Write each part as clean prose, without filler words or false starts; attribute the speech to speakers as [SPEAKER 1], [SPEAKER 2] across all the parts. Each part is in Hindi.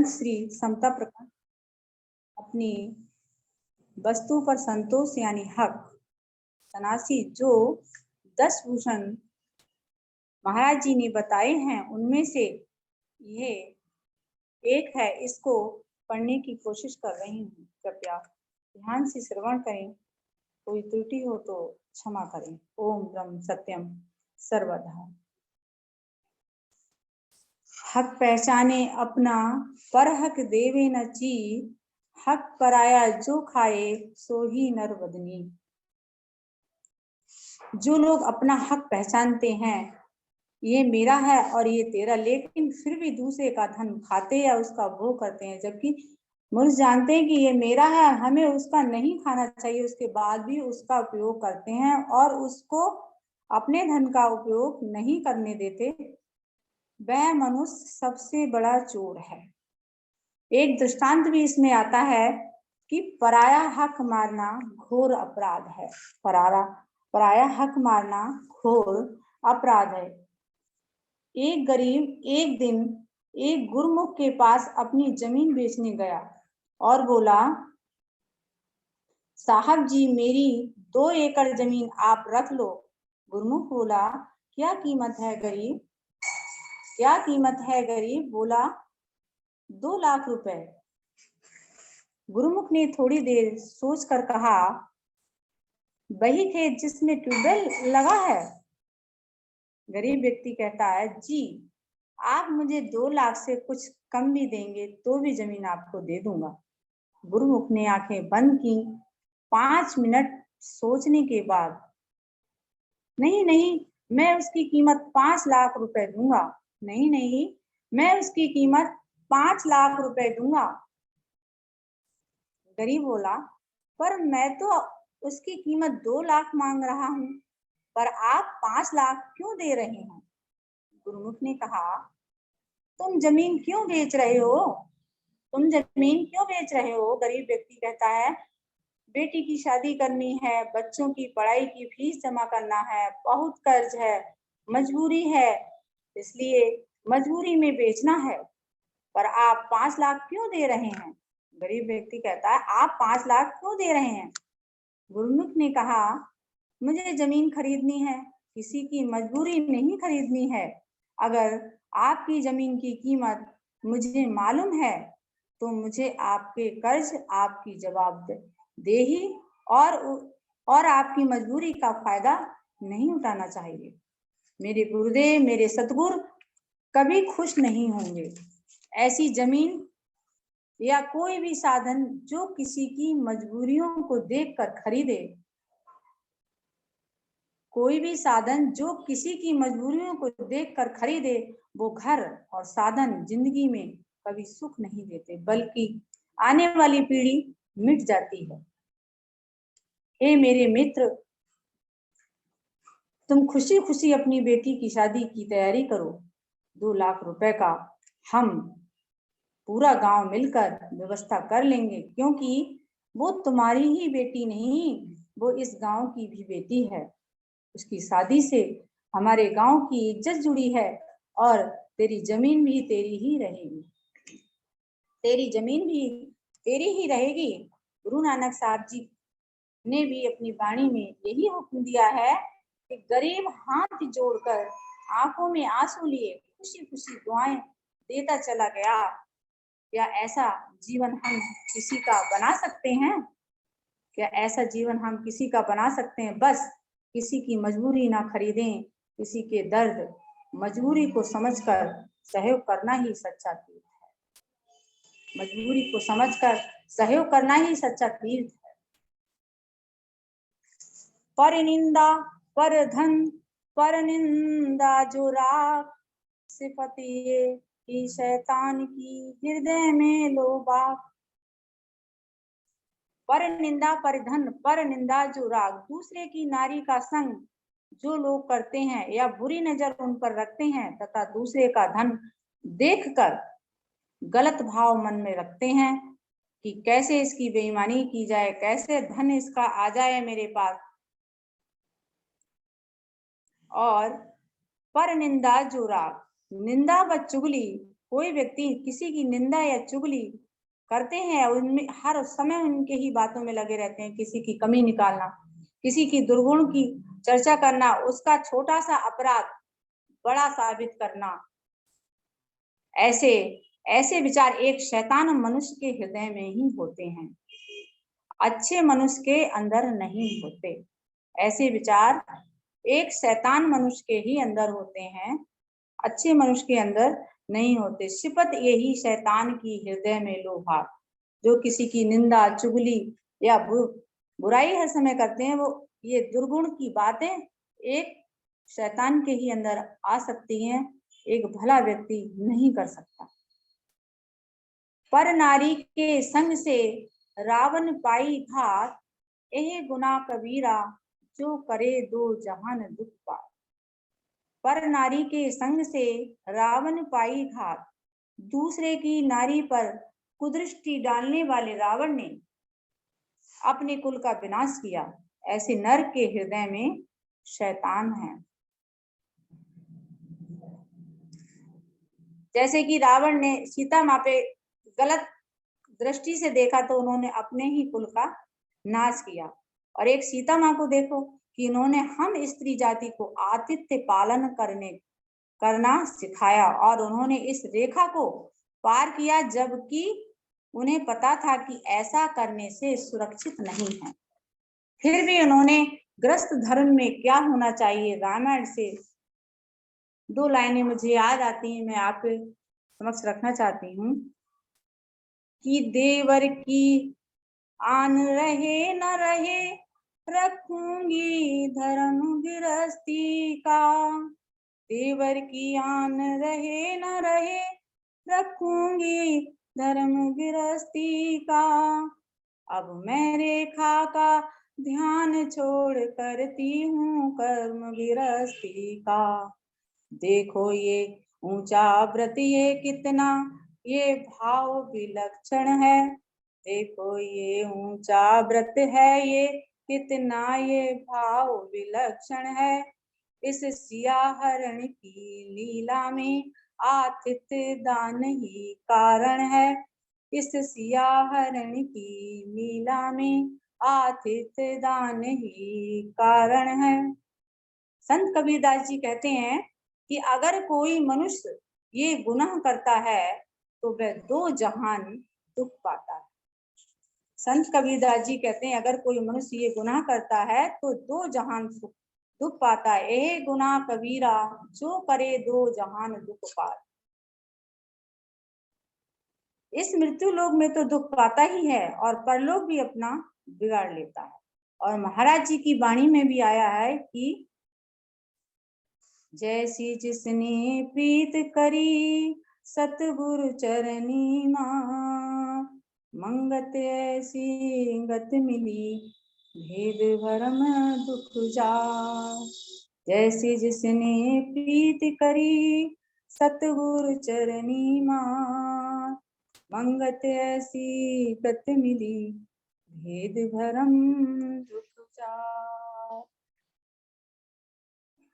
[SPEAKER 1] संत श्री समता प्रकाश अपनी वस्तु पर संतोष यानी हक सनासी जो 10 भूषण महाराज जी ने बताए हैं उनमें से ये एक है। इसको पढ़ने की कोशिश कर रही हूँ, कृपया ध्यान से श्रवण करें। कोई त्रुटि हो तो क्षमा करें। ओम ब्रह्म सत्यम सर्वदा। हक पहचाने अपना पर हक देवे न ची, हक पराया जो खाए सो ही नर बदनी। जो लोग अपना हक पहचानते हैं, ये मेरा है और ये तेरा, लेकिन फिर भी दूसरे का धन खाते या उसका भोग करते हैं, जबकि मनुष्य जानते हैं कि ये मेरा है, हमें उसका नहीं खाना चाहिए, उसके बाद भी उसका उपयोग करते हैं और उसको अपने धन का उपयोग नहीं करने देते, वह मनुष्य सबसे बड़ा चोर है। एक दृष्टांत भी इसमें आता है कि पराया हक मारना घोर अपराध है। पराया हक मारना घोर अपराध है। एक गरीब एक दिन एक गुरुमुख के पास अपनी जमीन बेचने गया और बोला, साहब जी मेरी 2 एकड़ जमीन आप रख लो। गुरुमुख बोला, क्या कीमत है गरीब? क्या कीमत है गरीब? बोला, 2 लाख रुपए। गुरुमुख ने थोड़ी देर सोचकर कहा, वही खेत जिसमें ट्यूबवेल लगा है? गरीब व्यक्ति कहता है, जी आप मुझे 2 लाख से कुछ कम भी देंगे तो भी जमीन आपको दे दूंगा। गुरुमुख ने आंखें बंद की। 5 मिनट सोचने के बाद, नहीं नहीं, मैं उसकी कीमत 5 लाख रुपए दूंगा। नहीं नहीं, मैं उसकी कीमत 5 लाख रुपए दूंगा। गरीब बोला, पर मैं तो उसकी कीमत 2 लाख मांग रहा हूँ, पर आप 5 लाख क्यों दे रहे हैं? गुरुमुख ने कहा, तुम जमीन क्यों बेच रहे हो? तुम जमीन क्यों बेच रहे हो? गरीब व्यक्ति कहता है, बेटी की शादी करनी है, बच्चों की पढ़ाई की फीस जमा करना है, बहुत कर्ज है, मजबूरी है, इसलिए मजबूरी में बेचना है। पर आप 5 लाख क्यों दे रहे हैं? गरीब व्यक्ति कहता है, आप 5 लाख क्यों दे रहे हैं? गुरुमुख ने कहा, मुझे जमीन खरीदनी है, किसी की मजबूरी नहीं खरीदनी है। अगर आपकी जमीन की कीमत मुझे मालूम है तो मुझे आपके कर्ज, आपकी जवाबदेही और आपकी मजबूरी का फायदा नहीं उठाना चाहिए। मेरे गुरुदेव, मेरे सतगुरु कभी खुश नहीं होंगे। ऐसी जमीन या कोई भी साधन जो किसी की मजबूरियों को देखकर खरीदे, कोई भी साधन जो किसी की मजबूरियों को देखकर खरीदे, वो घर और साधन जिंदगी में कभी सुख नहीं देते, बल्कि आने वाली पीढ़ी मिट जाती है। हे मेरे मित्र, तुम खुशी खुशी अपनी बेटी की शादी की तैयारी करो। 2 लाख रुपए का हम पूरा गांव मिलकर व्यवस्था कर लेंगे, क्योंकि वो तुम्हारी ही बेटी नहीं, वो इस गांव की भी बेटी है। उसकी शादी से हमारे गांव की इज्जत जुड़ी है और तेरी जमीन भी तेरी ही रहेगी। तेरी जमीन भी तेरी ही रहेगी। गुरु नानक साहब जी ने भी अपनी वाणी में यही हुक्म दिया है कि गरीब हाथ जोड़कर आंखों में आंसू लिए खुशी खुशी दुआएं देता चला गया। क्या ऐसा जीवन हम किसी का बना सकते हैं? क्या ऐसा जीवन हम किसी का बना सकते हैं? बस किसी की मजबूरी ना खरीदें, किसी के दर्द मजबूरी को समझकर सहयोग करना ही सच्चा तीर्थ है। मजबूरी को समझकर सहयोग करना ही सच्चा तीर्थ है। पर निंदा पर धन पर निंदा जो राख, सिफत ये कि शैतान की हृदय में लोबा। पर निंदा पर धन पर निंदा जो राग, दूसरे की नारी का संग जो लोग करते हैं या बुरी नजर उन पर रखते हैं तथा दूसरे का धन देखकर गलत भाव मन में रखते हैं कि कैसे इसकी बेईमानी की जाए, कैसे धन इसका आ जाए मेरे पास। और पर निंदा जो राग, निंदा व चुगली कोई व्यक्ति किसी की निंदा या चुगली करते हैं, उनमें हर समय उनके ही बातों में लगे रहते हैं, किसी की कमी निकालना, किसी की दुर्गुण की चर्चा करना, उसका छोटा सा अपराध बड़ा साबित करना, ऐसे ऐसे विचार एक शैतान मनुष्य के हृदय में ही होते हैं, अच्छे मनुष्य के अंदर नहीं होते। ऐसे विचार एक शैतान मनुष्य के ही अंदर होते हैं, अच्छे मनुष्य के अंदर नहीं होते। सिफत यही शैतान की हृदय में लोहा, जो किसी की निंदा चुगली या बुराई हर समय करते हैं, वो ये दुर्गुण की बातें एक शैतान के ही अंदर आ सकती हैं, एक भला व्यक्ति नहीं कर सकता। पर नारी के संग से रावण पाई घात, यह गुना कबीरा जो करे दो जहान दुख पार। पर नारी के संग से रावण पाई घात, दूसरे की नारी पर कुदृष्टि डालने वाले रावण ने अपने कुल का विनाश किया। ऐसे नर के हृदय में शैतान है। जैसे कि रावण ने सीता माँ पे गलत दृष्टि से देखा तो उन्होंने अपने ही कुल का नाश किया। और एक सीता माँ को देखो कि इन्होंने हम स्त्री जाति को आतिथ्य पालन करना सिखाया और उन्होंने इस रेखा को पार किया, जबकि उन्हें पता था कि ऐसा करने से सुरक्षित नहीं है। फिर भी उन्होंने ग्रस्त धर्म में क्या होना चाहिए, रामायण से 2 लाइनें मुझे याद आती हैं, मैं आपके समक्ष रखना चाहती हूँ कि देवर की आन रहे न रहे, रखूंगी धर्म गृहस्थी का। देवर की आन रहे न रहे, रखूंगी धर्म गृहस्थी का। अब मैं रेखा का ध्यान छोड़ करती हूँ कर्म गृहस्थी का। देखो ये ऊंचा व्रत ये कितना ये भाव विलक्षण है। देखो ये ऊंचा व्रत है ये कितना ये भाव विलक्षण है। इस सिया हरण की लीला में आतिथ्य दान ही कारण है। इस सिया हरण की लीला में आतिथ्य दान ही कारण है। संत कबीरदास जी कहते हैं कि अगर कोई मनुष्य ये गुनाह करता है तो वह 2 जहान दुख पाता है। संत कबीरदास जी कहते हैं अगर कोई मनुष्य ये गुनाह करता है तो 2 जहान दुख पाता है। ए गुनाह कबीरा जो करे 2 जहान दुख पार। इस मृत्यु लोक में तो दुख पाता ही है और परलोक भी अपना बिगाड़ लेता है। और महाराज जी की वाणी में भी आया है कि जैसी जिसने प्रीत करी सतगुरु चरनी मां, मंगत ऐसी गत मिली भेद भरम दुख जा। जैसी जिसने प्रीत करी सतगुरु चरनी मां, मंगत ऐसी गत मिली भेद भरम दुख जा।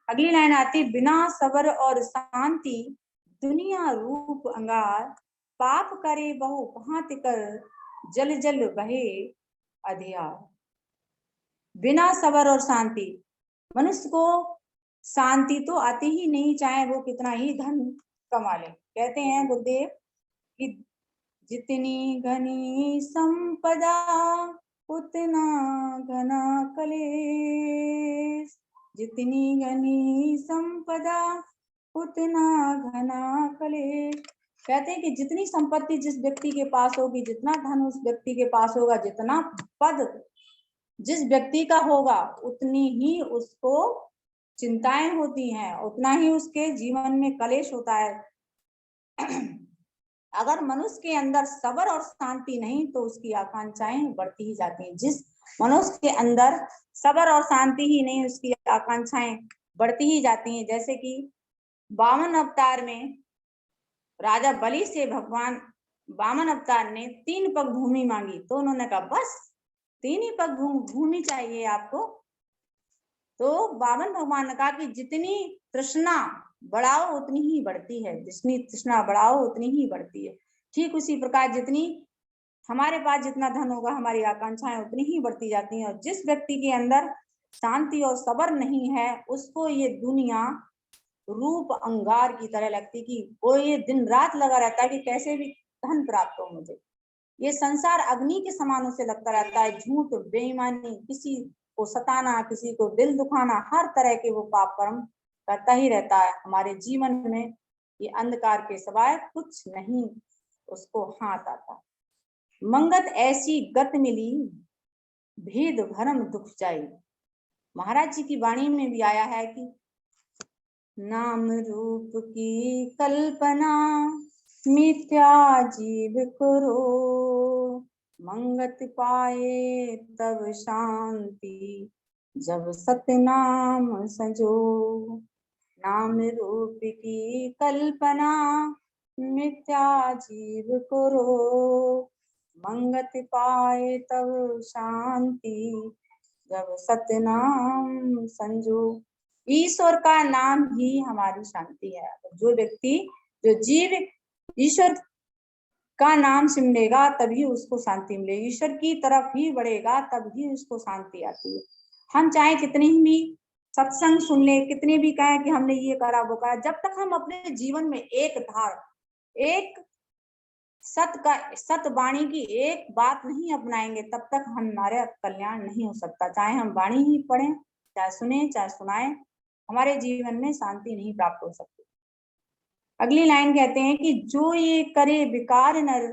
[SPEAKER 1] अगली लाइन आती, बिना सबर और शांति दुनिया रूप अंगार, पाप करे बहु भांति कर जल जल बहे अधियार। बिना सबर और शांति, मनुष्य को शांति तो आती ही नहीं, चाहे वो कितना ही धन कमा ले। कहते हैं गुरुदेव कि जितनी घनी संपदा उतना घना कलेश। जितनी घनी संपदा उतना घना कलेश। कहते हैं कि जितनी संपत्ति जिस व्यक्ति के पास होगी, जितना धन उस व्यक्ति के पास होगा, जितना पद जिस व्यक्ति का होगा, उतनी ही उसको चिंताएं होती हैं, उतना ही उसके जीवन में कलेश होता है। अगर मनुष्य के अंदर सब्र और शांति नहीं तो उसकी आकांक्षाएं बढ़ती ही जाती हैं। जिस मनुष्य के अंदर सब्र और शांति ही नहीं, उसकी आकांक्षाएं बढ़ती ही जाती हैं। जैसे कि 52 अवतार में राजा बलि से भगवान वामन अवतार ने 3 पग भूमि मांगी, तो उन्होंने कहा बस 3 ही पग भूमि चाहिए आपको। तो वामन भगवान ने कहा कि जितनी तृष्णा बढ़ाओ उतनी ही बढ़ती है, जितनी तृष्णा बढ़ाओ उतनी ही बढ़ती है। ठीक उसी प्रकार जितनी हमारे पास जितना धन होगा, हमारी आकांक्षाएं उतनी ही बढ़ती जाती हैं। और जिस व्यक्ति के अंदर शांति और सब्र नहीं है, उसको ये दुनिया रूप अंगार की तरह लगती कि वो ये दिन रात लगा रहता है कि कैसे भी धन प्राप्त हो मुझे। ये संसार अग्नि के समान उसे लगता रहता है। झूठ, बेईमानी, किसी को सताना, किसी को दिल दुखाना, हर तरह के वो पाप कर्म करता ही रहता है। हमारे जीवन में ये अंधकार के सिवाय कुछ नहीं उसको हाथ आता। मंगत ऐसी गत मिली, भेद भरम दुख जाई। महाराज जी की वाणी में भी आया है कि नाम रूप की कल्पना, मिथ्या जीव करो, मंगत पाए तब शांति, जब सतनाम सजो। नाम रूप की कल्पना, मिथ्या जीव करो, मंगत पाए तब शांति, जब सतनाम संजो। ईश्वर का नाम ही हमारी शांति है। जो व्यक्ति, जो जीव ईश्वर का नाम सिमरेगा तभी उसको शांति मिलेगी, ईश्वर की तरफ ही बढ़ेगा तभी उसको शांति आती है। हम चाहे कितने भी सत्संग सुन ले, कितने भी कहें कि हमने ये करा वो करा, जब तक हम अपने जीवन में एक धार, एक सत वाणी की एक बात नहीं अपनाएंगे, तब तक हमारे कल्याण नहीं हो सकता। चाहे हम वाणी ही पढ़ें, चाहे सुने, चाहे सुनाएं, हमारे जीवन में शांति नहीं प्राप्त हो सकती। अगली लाइन कहते हैं कि जो ये करे विकार नर,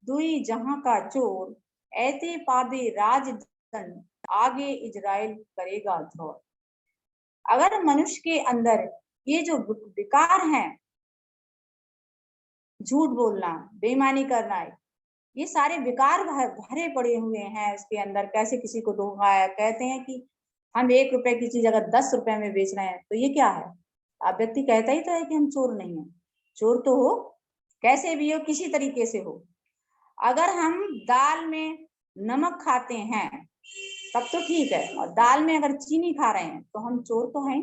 [SPEAKER 1] दुई जहां का चोर, ऐसे पावे राजदंड, आगे इजराइल करेगा द्रोह। अगर मनुष्य के अंदर ये जो विकार हैं, झूठ बोलना, बेईमानी करना, ये सारे विकार भरे पड़े हुए हैं इसके अंदर। कैसे किसी को धोखा है, कहते हैं कि हम 1 रुपए की चीज अगर 10 रुपए में बेच रहे हैं तो ये क्या है। अब व्यक्ति कहता ही तो है कि हम चोर नहीं है। चोर तो हो, कैसे भी हो, किसी तरीके से हो। अगर हम दाल में नमक खाते हैं तब तो ठीक है, और दाल में अगर चीनी खा रहे हैं तो हम चोर तो हैं।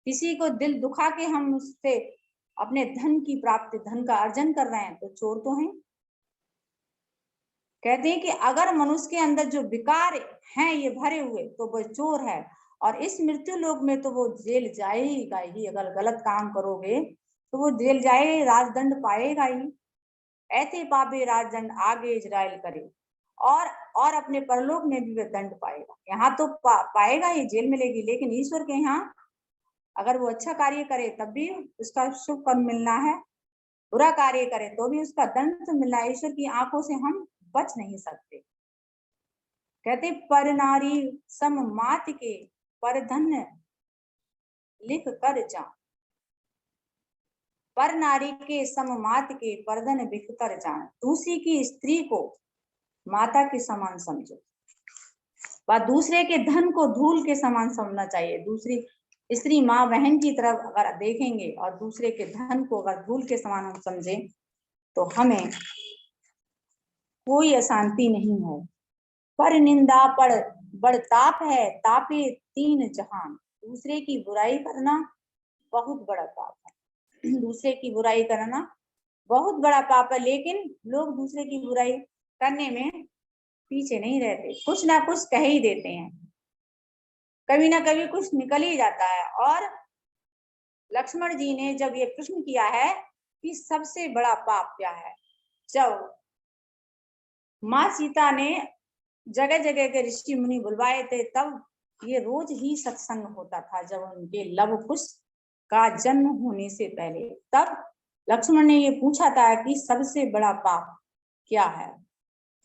[SPEAKER 1] किसी को दिल दुखा के हम उससे अपने धन की प्राप्ति, धन का अर्जन कर रहे हैं तो चोर तो हैं। कहते हैं कि अगर मनुष्य के अंदर जो विकार हैं ये भरे हुए तो वो चोर है, और इस मृत्यु लोक में तो वो जेल जाएगा ही। अगर गलत काम करोगे तो वो जेल जाए, राजदंड पाएगा ही। ऐसे पापी राजदंड आगे इजराइल करे, और अपने परलोक में भी वह दंड पाएगा। यहाँ तो पाएगा ही, जेल मिलेगी, लेकिन ईश्वर के यहाँ अगर वो अच्छा कार्य करे तब भी उसका शुभ फल मिलना है, बुरा कार्य करे तो भी उसका दंड तो मिलना है। ईश्वर की आंखों से हम बच नहीं सकते। कहते पर नारी सम मात के, पर धन लिख कर जा। पर नारी के सम मात के, पर धन लिख कर जान। दूसरी की स्त्री को माता के समान समझो, व दूसरे के धन को धूल के समान समझना चाहिए। दूसरी स्त्री माँ बहन की तरफ अगर देखेंगे और दूसरे के धन को अगर धूल के समान हम समझे तो हमें कोई अशांति नहीं है। पर निंदा पड़ बड़ ताप है, तापे 3 जहान। दूसरे की बुराई करना बहुत बड़ा पाप है। दूसरे की बुराई करना बहुत बड़ा पाप है, लेकिन लोग दूसरे की बुराई करने में पीछे नहीं रहते, कुछ ना कुछ कह ही देते हैं, कभी ना कभी कुछ निकल ही जाता है। और लक्ष्मण जी ने जब ये प्रश्न किया है कि सबसे बड़ा पाप क्या है, जब माँ सीता ने जगह जगह के ऋषि मुनि बुलवाए थे, तब ये रोज ही सत्संग होता था। जब उनके लव कुश का जन्म होने से पहले, तब लक्ष्मण ने ये पूछा था कि सबसे बड़ा पाप क्या है,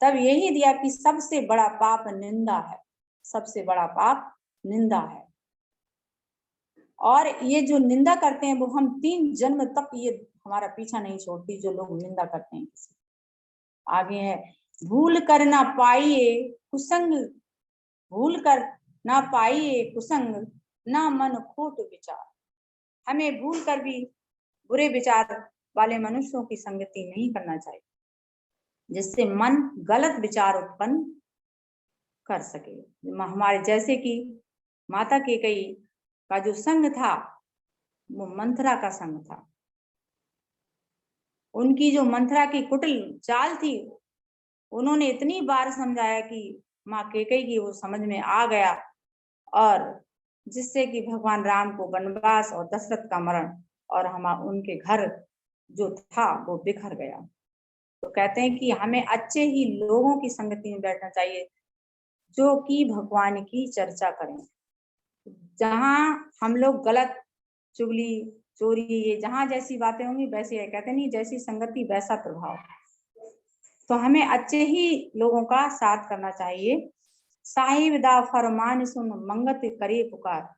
[SPEAKER 1] तब यही दिया कि सबसे बड़ा पाप निंदा है, सबसे बड़ा पाप निंदा है। और ये जो निंदा करते हैं वो हम 3 जन्म तक ये हमारा पीछा नहीं छोड़ती, जो लोग निंदा करते हैं किसी। आगे है, भूल कर ना पाइए कुसंग, भूल कर ना पाइए कुसंग, ना मन खोट विचार। हमें भूल कर भी बुरे विचार वाले मनुष्यों की संगति नहीं करना चाहिए, जिससे मन गलत विचार उत्पन्न कर सके। हमारे जैसे कि माता कैकेयी का जो संग था, वो मंथरा का संग था। उनकी जो मंथरा की कुटिल चाल थी, उन्होंने इतनी बार समझाया कि माँ कैकेयी की वो समझ में आ गया, और जिससे कि भगवान राम को वनवास और दशरथ का मरण और हम उनके घर जो था वो बिखर गया। तो कहते हैं कि हमें अच्छे ही लोगों की संगति में बैठना चाहिए जो कि भगवान की चर्चा करें। जहां हम लोग गलत, चुगली, चोरी, ये जहां जैसी बातें होंगी वैसे, कहते नहीं जैसी संगति वैसा प्रभाव। तो हमें अच्छे ही लोगों का साथ करना चाहिए। साहिब दा फरमान सुन मंगत करे पुकार।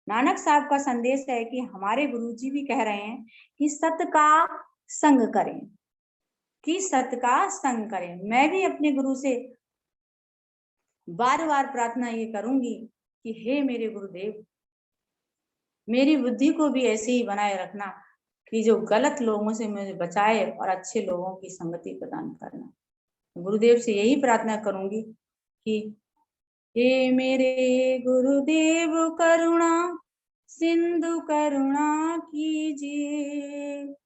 [SPEAKER 1] नानक साहब का संदेश है कि हमारे गुरुजी भी कह रहे हैं कि सत का संग करें, कि सत का संग करें। मैं भी अपने गुरु से बार बार प्रार्थना ये करूंगी कि हे मेरे गुरुदेव, मेरी बुद्धि को भी ऐसे ही बनाए रखना कि जो गलत लोगों से मुझे बचाए और अच्छे लोगों की संगति प्रदान करना। गुरुदेव से यही प्रार्थना करूंगी कि हे मेरे गुरुदेव करुणा सिंधु करुणा कीजिए।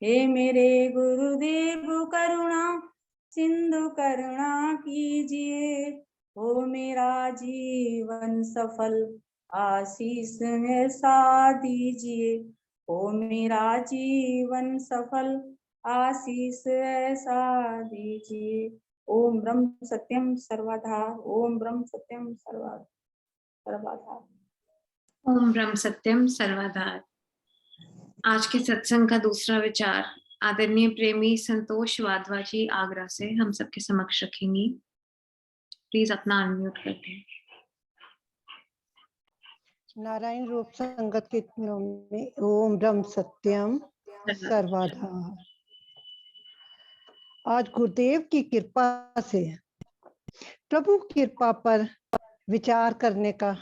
[SPEAKER 1] हे मेरे गुरुदेव करुणा सिंधु करुणा कीजिए। हो मेरा जीवन सफल आशीष ऐसा दीजिए। हो मेरा जीवन सफल आशीष ऐसा दीजिए। ओम ब्रह्म सत्यम सर्वधा। ओम ब्रह्म सत्यम सर्वधा।
[SPEAKER 2] ओम ब्रह्म सत्यम सर्वधा। आज के सत्संग का दूसरा विचार आदरणीय प्रेमी संतोष वाधवा जी आगरा से हम सबके समक्ष रखेंगी। प्लीज अपना अनम्यूट कर दें।
[SPEAKER 3] नारायण रूप संगत के में ओम ब्रह्म सत्यम सर्वधा। आज गुरुदेव की कृपा से प्रभु कृपा पर विचार करने का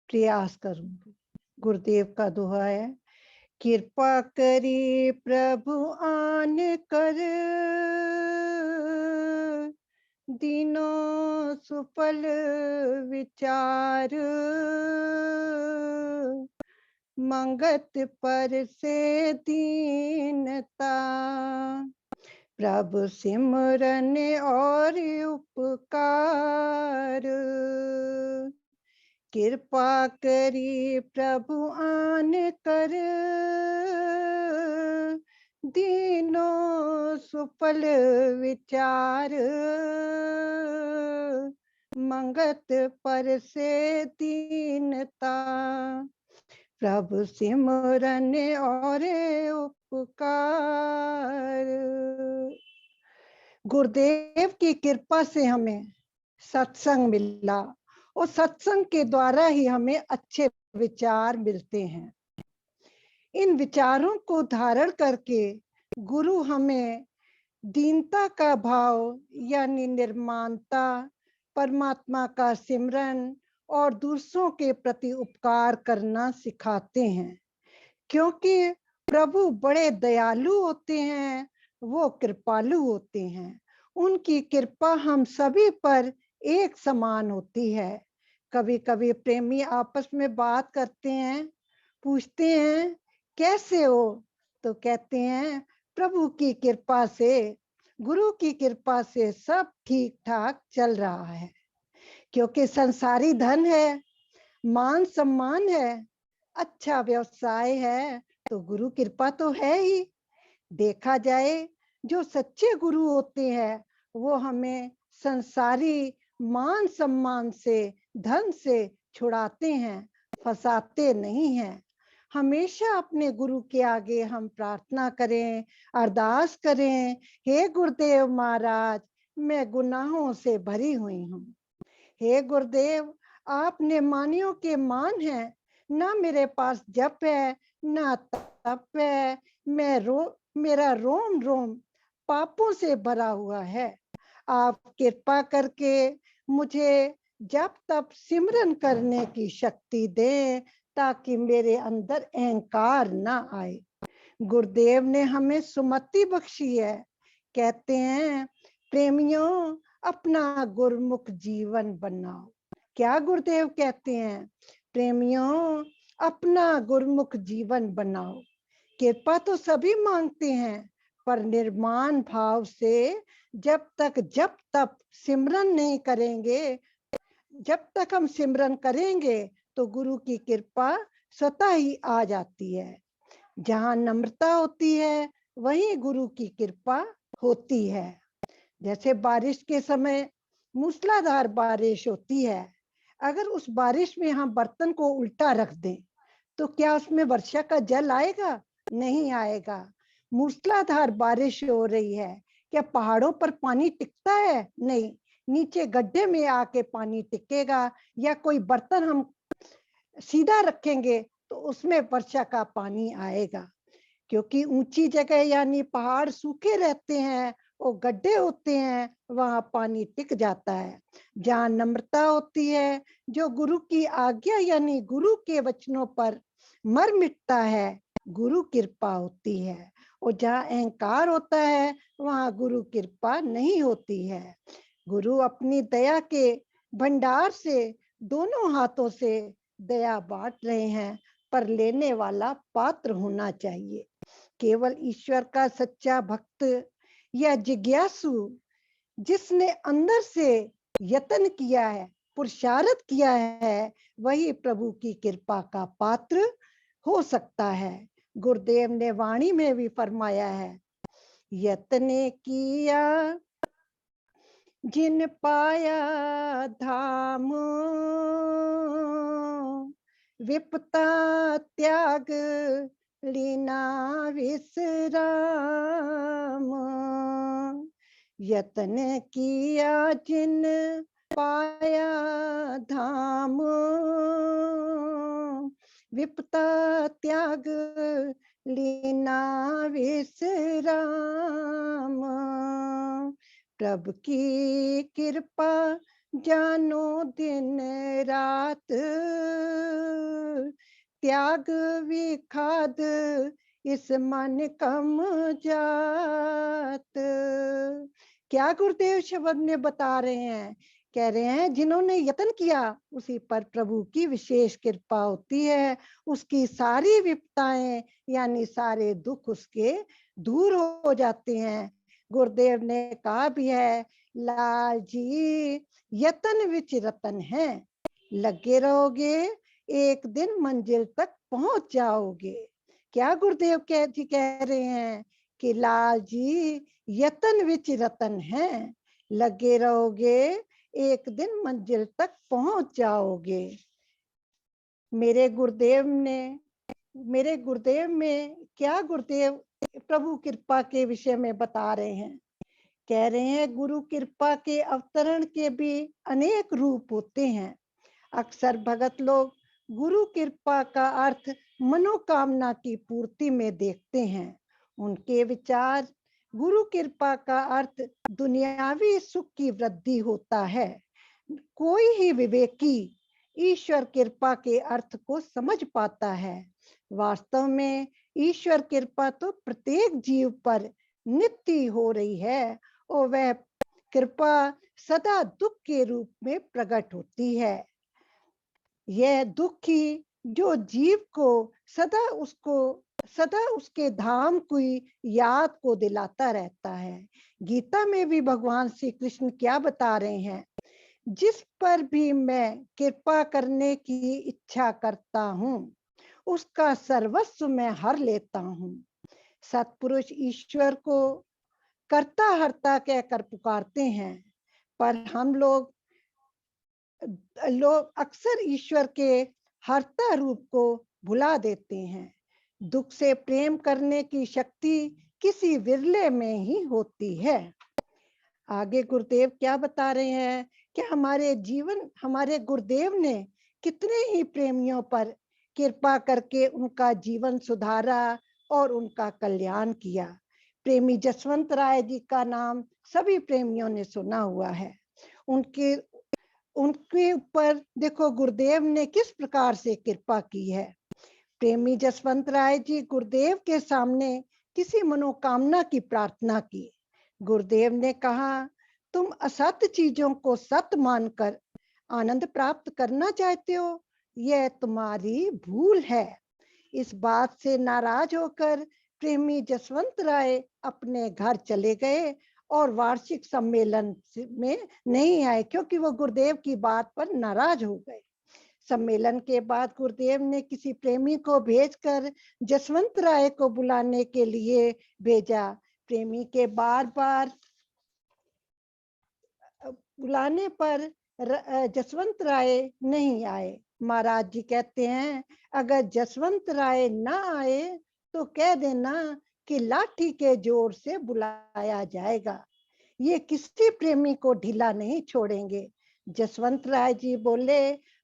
[SPEAKER 3] प्रयास करूंगी। गुरुदेव का दोहा है, कृपा करी प्रभु आन कर दीनों सुफल विचार। मंगत पर से दीनता प्रभु सिमरन और उपकार। कृपा करी प्रभु आन कर दीनों सुफल विचार। मंगत पर से दीनता प्रभु सिमरन और उपकार। गुरुदेव की कृपा से हमें सत्संग मिला और सत्संग के द्वारा ही हमें अच्छे विचार मिलते हैं। इन विचारों को धारण करके गुरु हमें दीनता का भाव यानी निर्माणता, परमात्मा का सिमरन और दूसरों के प्रति उपकार करना सिखाते हैं। क्योंकि प्रभु बड़े दयालु होते हैं, वो कृपालु होते हैं। उनकी कृपा हम सभी पर एक समान होती है। कभी कभी प्रेमी आपस में बात करते हैं, पूछते हैं कैसे हो, तो कहते हैं प्रभु की कृपा से, गुरु की कृपा से सब ठीक ठाक चल रहा है। क्योंकि संसारी धन है, मान सम्मान है, अच्छा व्यवसाय है, तो गुरु कृपा तो है ही। देखा जाए जो सच्चे गुरु होते हैं वो हमें संसारी मान सम्मान से, धन से छुड़ाते हैं, फंसाते नहीं हैं। हमेशा अपने गुरु के आगे हम प्रार्थना करें, अरदास करें, हे गुरुदेव महाराज, मैं गुनाहों से भरी हुई हूँ। हे गुरुदेव, आप निमानियों के मान हैं, ना मेरे पास जप है ना तप है, मेरा रोम रोम पापों से भरा हुआ है। आप कृपा करके मुझे जप तप सिमरन करने की शक्ति दें ताकि मेरे अंदर अहंकार ना आए। गुरुदेव ने हमें सुमति बख्शी है। कहते हैं प्रेमियों, अपना गुरमुख जीवन बनाओ। क्या गुरुदेव कहते हैं? प्रेमियों, अपना गुरुमुख जीवन बनाओ। कृपा तो सभी मांगते हैं, पर निर्माण भाव से जब तक सिमरन नहीं करेंगे, जब तक हम सिमरन करेंगे तो गुरु की कृपा स्वतः ही आ जाती है। जहाँ नम्रता होती है वहीं गुरु की कृपा होती है। जैसे बारिश के समय मूसलाधार बारिश होती है, अगर उस बारिश में हम बर्तन को उल्टा रख दें तो क्या उसमें वर्षा का जल आएगा? नहीं आएगा। मूसलाधार बारिश हो रही है, क्या पहाड़ों पर पानी टिकता है? नहीं, नीचे गड्ढे में आके पानी टिकेगा। या कोई बर्तन हम सीधा रखेंगे तो उसमें वर्षा का पानी आएगा, क्योंकि ऊंची जगह यानी पहाड़ सूखे रहते हैं, वो गड्ढे होते हैं, वहां पानी टिक जाता है। जहाँ नम्रता होती है, जो गुरु की आज्ञा यानी गुरु के वचनों पर मर मिटता है, गुरु कृपा होती है। और जहाँ अहंकार होता है वहां गुरु कृपा नहीं होती है। गुरु अपनी दया के भंडार से दोनों हाथों से दया बांट रहे हैं, पर लेने वाला पात्र होना चाहिए। केवल ईश्वर का सच्चा भक्त या जिज्ञासु, जिसने अंदर से यत्न किया है, पुरुषार्थ किया है, वही प्रभु की कृपा का पात्र हो सकता है। गुरुदेव ने वाणी में भी फरमाया है, यत्न किया जिन पाया धाम, विपता त्याग लीना विश्राम। यत्न किया जिन पाया धाम, विपता त्याग लीना विश्राम। प्रभु की कृपा जानो दिन रात, त्याग विखाद इस मन कम जात। क्या गुरुदेव शब्द में बता रहे हैं? कह रहे हैं जिन्होंने यत्न किया उसी पर प्रभु की विशेष कृपा होती है। उसकी सारी विपताएं यानी सारे दुख उसके दूर हो जाते हैं। गुरुदेव ने कहा भी है, लाल जी यतन विच रतन है, लगे रहोगे एक दिन मंजिल तक पहुंच जाओगे। क्या गुरुदेव कह रहे हैं कि लाल जी यतन विच रतन है, लगे रहोगे एक दिन मंजिल तक पहुंच जाओगे। मेरे गुरुदेव में क्या गुरुदेव प्रभु कृपा के विषय में बता रहे हैं? कह रहे हैं गुरु कृपा के अवतरण के भी अनेक रूप होते हैं। अक्सर भगत लोग गुरु कृपा का अर्थ मनोकामना की पूर्ति में देखते हैं। उनके विचार गुरु कृपा का अर्थ दुनियावी सुख की वृद्धि होता है। कोई ही विवेकी ईश्वर कृपा के अर्थ को समझ पाता है। वास्तव में ईश्वर कृपा तो प्रत्येक जीव पर नित्य हो रही है और वह कृपा सदा दुख के रूप में प्रकट होती है। यह दुख ही जो जीव को सदा उसके धाम की याद को दिलाता रहता है। गीता में भी भगवान श्री कृष्ण क्या बता रहे हैं? जिस पर भी मैं कृपा करने की इच्छा करता हूँ उसका सर्वस्व मैं हर लेता हूँ। सत्पुरुष ईश्वर को कर्ता हर्ता कहकर पुकारते हैं, पर हम लोग अक्सर ईश्वर के हर्ता रूप को भुला देते हैं। दुख से प्रेम करने की शक्ति किसी विरले में ही होती है। आगे गुरुदेव क्या बता रहे हैं कि हमारे गुरुदेव ने कितने ही प्रेमियों पर कृपा करके उनका जीवन सुधारा और उनका कल्याण किया। प्रेमी जसवंत राय जी का नाम सभी प्रेमियों ने सुना हुआ है। उनके ऊपर देखो गुरुदेव ने किस प्रकार से कृपा की है। प्रेमी जसवंत राय जी गुरुदेव के सामने किसी मनोकामना की प्रार्थना की। गुरुदेव ने कहा, तुम असत चीजों को सत्य मानकर आनंद प्राप्त करना चाहते हो, यह तुम्हारी भूल है। इस बात से नाराज होकर प्रेमी जसवंत राय अपने घर चले गए और वार्षिक सम्मेलन में नहीं आए, क्योंकि वो गुरुदेव की बात पर नाराज हो गए। सम्मेलन के बाद गुरुदेव ने किसी प्रेमी को भेजकर जसवंत राय को बुलाने के लिए भेजा। प्रेमी के बार बार बुलाने पर जसवंत राय नहीं आए। महाराज जी कहते हैं, अगर जसवंत राय ना आए तो कह देना कि लाठी के जोर से बुलाया जाएगा। ये किसी प्रेमी को ढीला नहीं छोड़ेंगे। जसवंत राय जी बोले,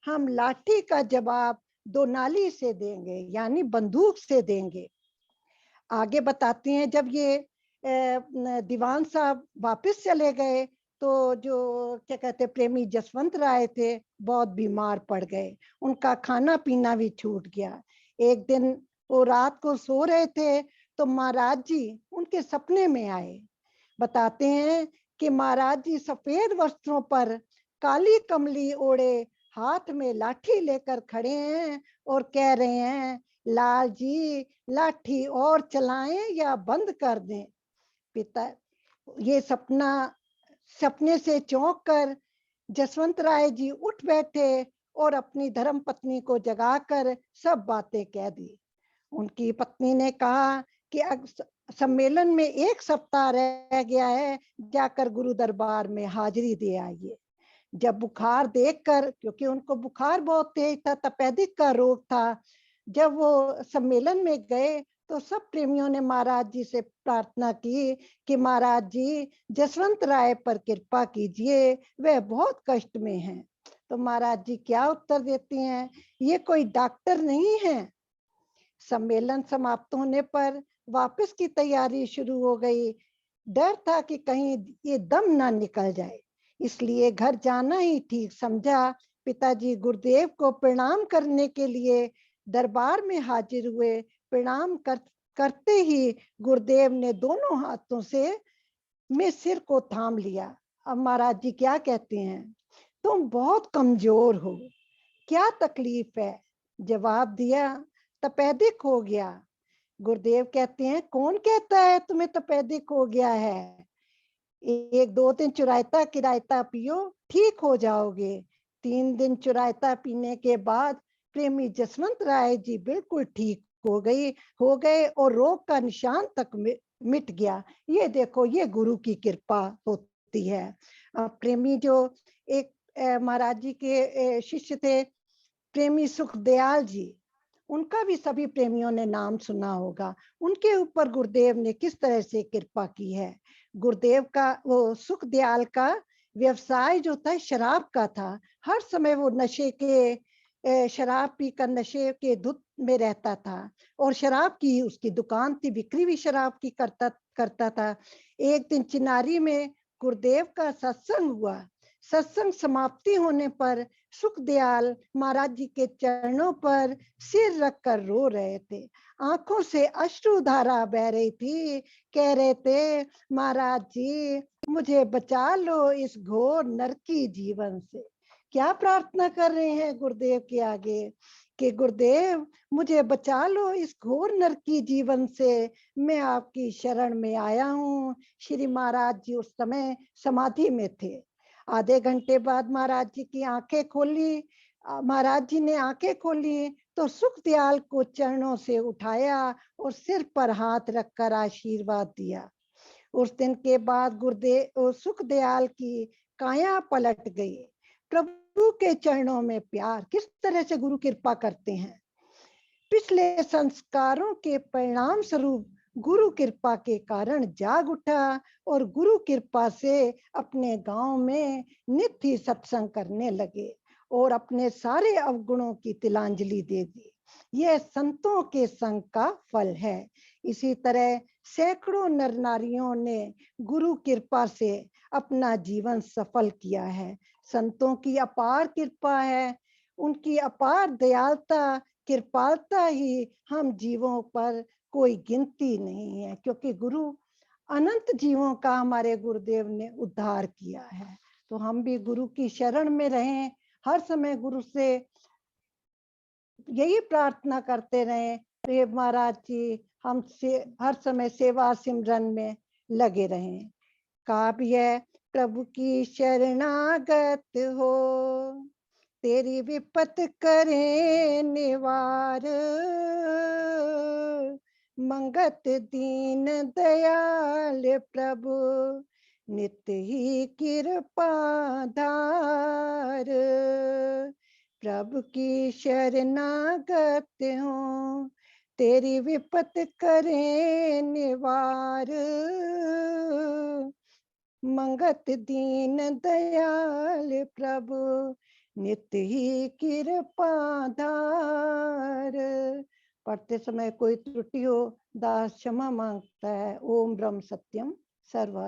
[SPEAKER 3] हम लाठी का जवाब दो नाली से देंगे, यानी बंदूक से देंगे। आगे बताते हैं, जब ये दीवान साहब वापस चले गए तो जो क्या कहते प्रेमी जसवंत राय थे बहुत बीमार पड़ गए। उनका खाना पीना भी छूट गया। एक दिन वो रात को सो रहे थे तो महाराज जी उनके सपने में आए। बताते हैं कि महाराज जी सफेद वस्त्रों पर काली कमली ओढ़े हाथ में लाठी लेकर खड़े हैं और कह रहे हैं, लाल जी लाठी और चलाएं या बंद कर दें। पिता ये सपने से चौंक कर जसवंत राय जी उठ बैठे और अपनी धर्म पत्नी को जगाकर सब बातें कह दी। उनकी पत्नी ने कहा कि सम्मेलन में 1 सप्ताह रह गया है, जाकर गुरु दरबार में हाजिरी दे आइए। जब बुखार देखकर, क्योंकि उनको बुखार बहुत तेज था, तपेदिक का रोग था, जब वो सम्मेलन में गए तो सब प्रेमियों ने महाराज जी से प्रार्थना की कि महाराज जी जसवंत राय पर कृपा कीजिए, वह बहुत कष्ट में हैं। तो महाराज जी क्या उत्तर देती हैं, ये कोई डॉक्टर नहीं है। सम्मेलन समाप्त होने पर वापस की तैयारी शुरू हो गई। डर था कि कहीं ये दम ना निकल जाए, इसलिए घर जाना ही ठीक समझा। पिताजी गुरुदेव को प्रणाम करने के लिए दरबार में हाजिर हुए। प्रणाम करते ही गुरुदेव ने दोनों हाथों से में सिर को थाम लिया। अब महाराज जी क्या कहते हैं, तुम बहुत कमजोर हो, क्या तकलीफ है? जवाब दिया, तपेदिक हो गया। गुरुदेव कहते हैं, कौन कहता है तुम्हें तपेदिक हो गया है? 1-2 दिन चुरायता किरायता पियो, ठीक हो जाओगे। 3 दिन चुरायता पीने के बाद प्रेमी जसवंत राय जी बिल्कुल ठीक हो गए और रोग का निशान तक मिट गया। ये देखो, ये गुरु की कृपा होती है। प्रेमी जो एक महाराज जी के शिष्य थे, प्रेमी सुखदयाल जी, उनका भी सभी प्रेमियों ने नाम सुना होगा। उनके ऊपर गुरुदेव ने किस तरह से कृपा की है। गुरुदेव का वो सुखदयाल का व्यवसाय जो था शराब का था। हर समय वो नशे के शराब पीकर नशे के धुत में रहता था और शराब की उसकी दुकान थी, बिक्री भी शराब की करता था। एक दिन चिनारी में गुरुदेव का सत्संग हुआ। सत्संग समाप्ति होने पर सुखदयाल महाराज जी के चरणों पर सिर रखकर रो रहे थे। आंखों से अश्रुधारा बह रही थी। कह रहे थे, महाराज जी मुझे बचा लो इस घोर नरकी जीवन से। क्या प्रार्थना कर रहे हैं गुरुदेव के आगे कि गुरुदेव मुझे बचा लो इस घोर नरकी जीवन से, मैं आपकी शरण में आया हूँ। श्री महाराज जी उस समय समाधि में थे। आधे घंटे बाद महाराज जी की आंखें खोली। महाराज जी ने आंखें खोली तो सुखदयाल को चरणों से उठाया और सिर पर हाथ रखकर आशीर्वाद दिया। उस दिन के बाद गुरुदेव सुखदयाल की काया पलट गई। प्रभु के चरणों में प्यार, किस तरह से गुरु कृपा करते हैं। पिछले संस्कारों के परिणाम स्वरूप गुरु कृपा के कारण जाग उठा और गुरु कृपा से अपने गांव में नित्य ही सत्संग करने लगे और अपने सारे अवगुणों की तिलांजलि दे दी। यह संतों के संग का फल है। इसी तरह सैकड़ों नर नारियों ने गुरु कृपा से अपना जीवन सफल किया है। संतों की अपार कृपा है, उनकी अपार दयालुता कृपालता ही हम जीवों पर कोई गिनती नहीं है, क्योंकि गुरु अनंत जीवों का हमारे गुरुदेव ने उद्धार किया है। तो हम भी गुरु की शरण में रहें, हर समय गुरु से यही प्रार्थना करते रहें, प्रेम महाराज जी हम से हर समय सेवा सिमरन में लगे रहें। काव्य प्रभु की शरणागत हो, तेरी विपत करे निवार, मंगत दीन दयाल प्रभु नित्य ही कृपा धार। प्रभु की शरणागत हूँ, तेरी विपत करे निवार, मंगत दीन दयाल प्रभु नित्य ही कृपा धार। पढ़ते समय कोई त्रुटि हो दास क्षमा मांगता है। ओम ब्रह्म सत्यम सर्व